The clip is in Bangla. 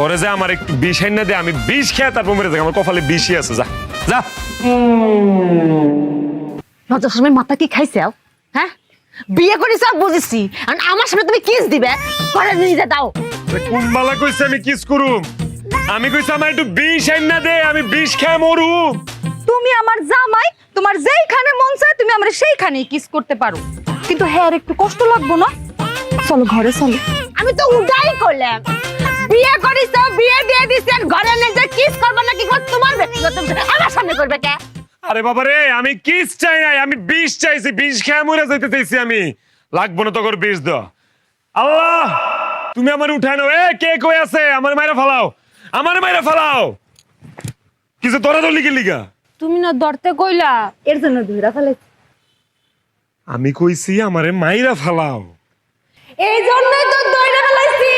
ঘরে যে আমার একটু বিষ না দে, আমি বিষ খেয়ে তারপর মরে যাই, আমার কপালে বিষই আছে। যা যা। লজ্জার সময় মাথা কি খাইছাও? হ্যাঁ, বিয়ে করেছ বুঝেছি, আর আমার সামনে তুমি কিস দিবে? ঘরে নিয়ে দাও। কোন বালা কইছে আমি কিস করুম? আমি কইছি আমার একটু বিষ না দে, আমি বিষ খেয়ে মরুম। তুমি আমার জামাই, তোমার যেইখানে মন চায় তুমি আমার সেইখানেই কিস করতে পারো, কিন্তু হ্যাঁ আর একটু কষ্ট লাগবো না? চলো ঘরে চলো। আমি তো উডাই করলাম, বিয়ে করিস, বিয়ে দিয়ে দিছেন, ঘরে নিয়ে যে কিস করবে না কি করবে তোমার ব্যক্তিগত বিষয়, আমার সামনে করবে কে? আরে বাবা রে, আমি কিস চাই নাই, আমি বিষ চাইছি, বিষ খেয়ে মরে যাইতে চাইছি আমি। লাগবো না তোর বিষ দ। আল্লাহ তুমি আমার উঠায় নাও। এ কে কই আছে? আমার মাইরা ফালাও, আমার মাইরা ফালাও। কিছু তোরা তো লিখে লিখা। তুমি না ধরতে কইলা, এর জন্য ধইরা ফেলেছি। আমি কইছি আমারে মাইরা ফালাও। এই জন্যই তো ধইরা ফেলাইছি।